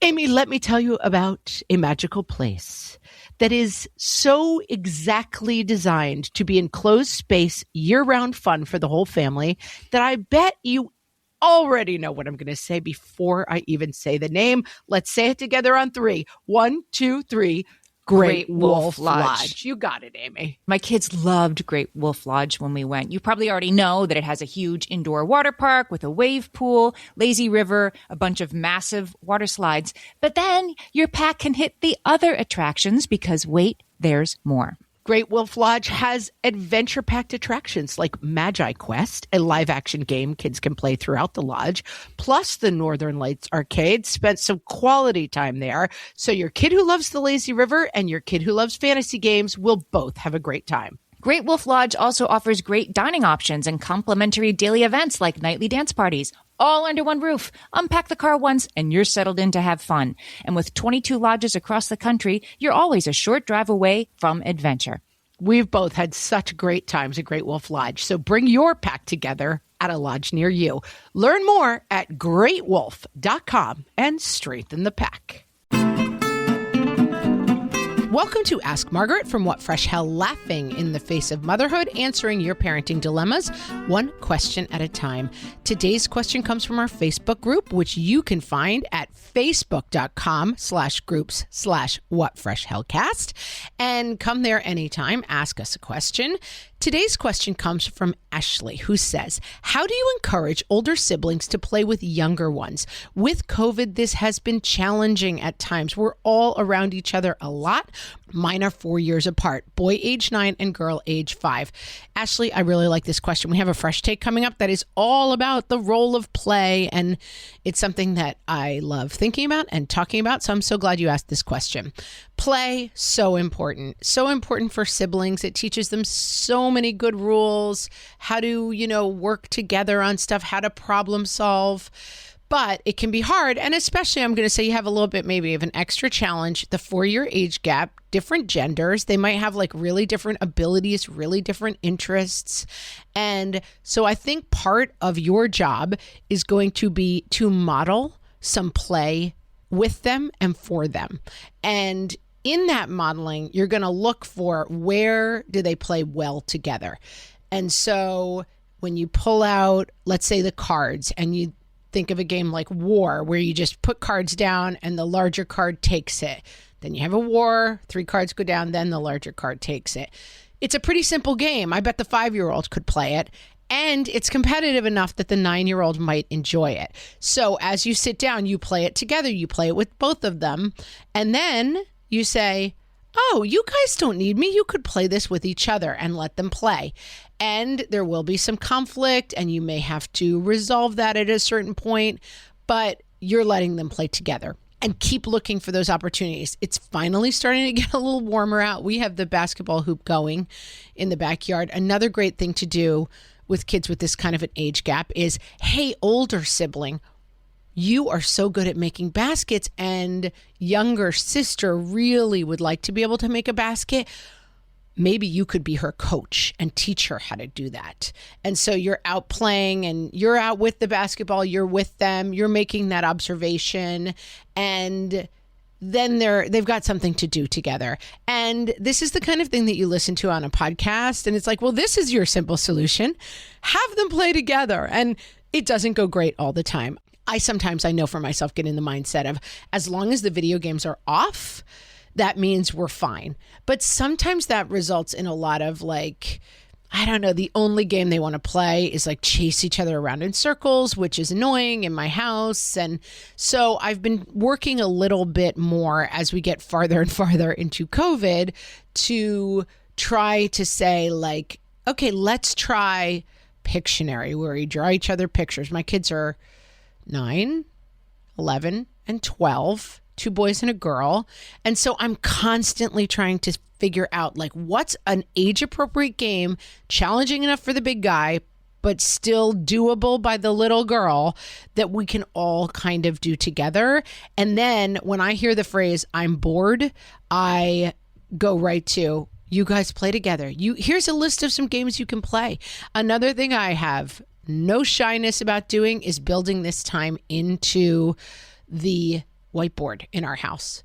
Amy, let me tell you about a magical place that is so exactly designed to be enclosed space, year-round fun for the whole family that I bet you already know what I'm going to say before I even say the name. Let's say it together on 3. 1, 2, 3. Great Wolf Lodge. You got it, Amy. My kids loved Great Wolf Lodge when we went. You probably already know that it has a huge indoor water park with a wave pool, lazy river, a bunch of massive water slides. But then your pack can hit the other attractions because wait, there's more. Great Wolf Lodge has adventure-packed attractions like Magi Quest, a live-action game kids can play throughout the lodge, plus the Northern Lights Arcade. Spent some quality time there, so your kid who loves the lazy river and your kid who loves fantasy games will both have a great time. Great Wolf Lodge also offers great dining options and complimentary daily events like nightly dance parties, all under one roof. Unpack the car once and you're settled in to have fun. And with 22 lodges across the country, you're always a short drive away from adventure. We've both had such great times at Great Wolf Lodge, so bring your pack together at a lodge near you. Learn more at greatwolf.com and strengthen the pack. Welcome to Ask Margaret from What Fresh Hell, laughing in the face of motherhood, answering your parenting dilemmas, one question at a time. Today's question comes from our Facebook group, which you can find at facebook.com/groups/whatfreshhellcast. And come there anytime, ask us a question. Today's question comes from Ashley, who says, how do you encourage older siblings to play with younger ones? With COVID, this has been challenging at times. We're all around each other a lot. Mine are 4 years apart, boy age 9 and girl age 5. Ashley, I really like this question. We have a fresh take coming up that is all about the role of play, and it's something that I love thinking about and talking about, so I'm so glad you asked this question. Play, so important for siblings. It teaches them so many good rules, how to, work together on stuff, how to problem solve. But it can be hard, and especially I'm going to say you have a little bit maybe of an extra challenge, the 4-year age gap, different genders. They might have like really different abilities, really different interests. And so I think part of your job is going to be to model some play with them and for them. And in that modeling, you're going to look for where do they play well together. And so when you pull out, let's say the cards, and you think of a game like War, where you just put cards down and the larger card takes it. Then you have a war, 3 cards go down, then the larger card takes it. It's a pretty simple game. I bet the 5-year-old could play it. And it's competitive enough that the 9-year-old might enjoy it. So as you sit down, you play it together. You play it with both of them. And then you say, oh, you guys don't need me. You could play this with each other and let them play. And there will be some conflict, and you may have to resolve that at a certain point, but you're letting them play together. And keep looking for those opportunities. It's finally starting to get a little warmer out. We have the basketball hoop going in the backyard. Another great thing to do with kids with this kind of an age gap is, hey, older sibling, you are so good at making baskets, and younger sister really would like to be able to make a basket. Maybe you could be her coach and teach her how to do that. And so you're out playing and you're out with the basketball, you're with them, you're making that observation, and then they've got something to do together. And this is the kind of thing that you listen to on a podcast, and it's like, well, this is your simple solution. Have them play together. And it doesn't go great all the time. I know for myself, get in the mindset of, as long as the video games are off, that means we're fine. But sometimes that results in a lot of the only game they want to play is like chase each other around in circles, which is annoying in my house. And so I've been working a little bit more as we get farther and farther into COVID to try to say okay, let's try Pictionary, where we draw each other pictures. My kids are 9, 11, and 12. 2 boys and a girl. And so I'm constantly trying to figure out what's an age appropriate game, challenging enough for the big guy, but still doable by the little girl, that we can all kind of do together. And then when I hear the phrase, I'm bored, I go right to, you guys play together. Here's a list of some games you can play. Another thing I have no shyness about doing is building this time into the whiteboard in our house.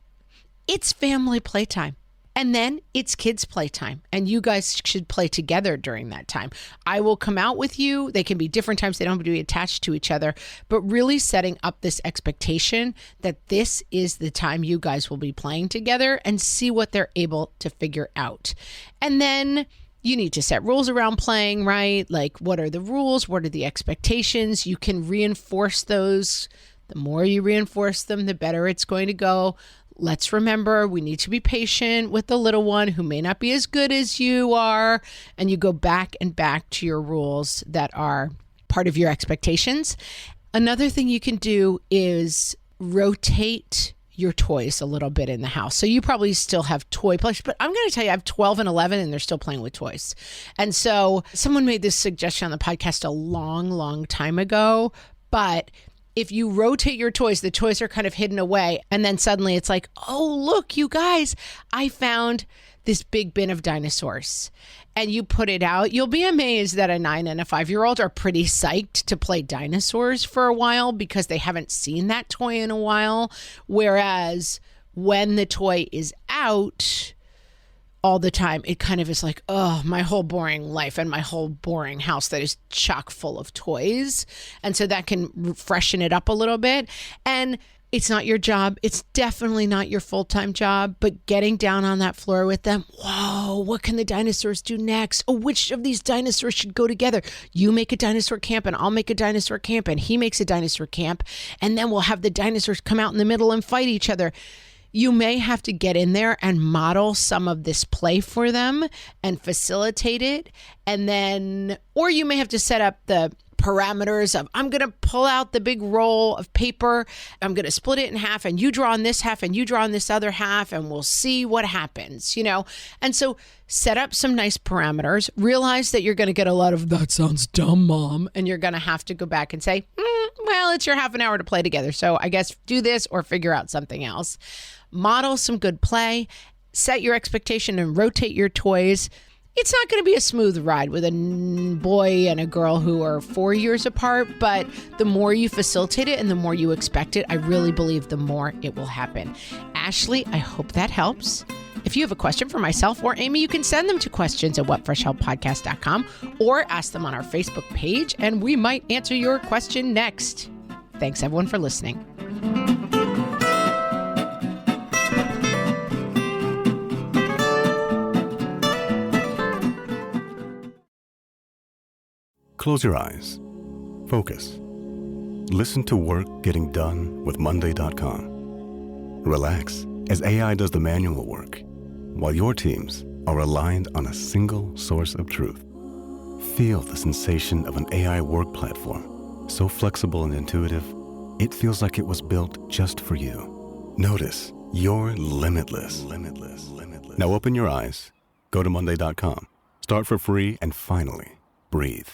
It's family playtime. And then it's kids' playtime, and you guys should play together during that time. I will come out with you. They can be different times. They don't have to be attached to each other, but really setting up this expectation that this is the time you guys will be playing together and see what they're able to figure out. And then you need to set rules around playing, right? Like, what are the rules? What are the expectations? You can reinforce those. The more you reinforce them, the better it's going to go. Let's remember, we need to be patient with the little one who may not be as good as you are. And you go back and back to your rules that are part of your expectations. Another thing you can do is rotate your toys a little bit in the house. So you probably still have toy plush, but I'm going to tell you, I have 12 and 11 and they're still playing with toys. And so someone made this suggestion on the podcast a long time ago, but if you rotate your toys, the toys are kind of hidden away. And then suddenly it's like, oh, look, you guys, I found this big bin of dinosaurs. And you put it out. You'll be amazed that a 9 and a 5-year-old are pretty psyched to play dinosaurs for a while because they haven't seen that toy in a while. Whereas when the toy is out all the time, it kind of is like, oh, my whole boring life and my whole boring house that is chock full of toys. And so that can freshen it up a little bit. And it's not your job. It's definitely not your full-time job, but getting down on that floor with them. Whoa, what can the dinosaurs do next? Oh, which of these dinosaurs should go together? You make a dinosaur camp and I'll make a dinosaur camp and he makes a dinosaur camp. And then we'll have the dinosaurs come out in the middle and fight each other. You may have to get in there and model some of this play for them and facilitate it. And then, or you may have to set up the parameters of, I'm going to pull out the big roll of paper. I'm going to split it in half and you draw on this half and you draw on this other half and we'll see what happens, you know? And so set up some nice parameters, realize that you're going to get a lot of, that sounds dumb, Mom. And you're going to have to go back and say, well, it's your half an hour to play together. So I guess do this or figure out something else. Model some good play, set your expectation and rotate your toys. It's not going to be a smooth ride with a boy and a girl who are 4 years apart, but the more you facilitate it and the more you expect it, I really believe the more it will happen. Ashley, I hope that helps. If you have a question for myself or Amy, you can send them to questions@whatfreshhellpodcast.com or ask them on our Facebook page, and we might answer your question next. Thanks, everyone, for listening. Close your eyes. Focus. Listen to work getting done with Monday.com. Relax as AI does the manual work, while your teams are aligned on a single source of truth. Feel the sensation of an AI work platform, so flexible and intuitive, it feels like it was built just for you. Notice you're limitless. Now open your eyes, go to Monday.com, start for free, and finally, breathe.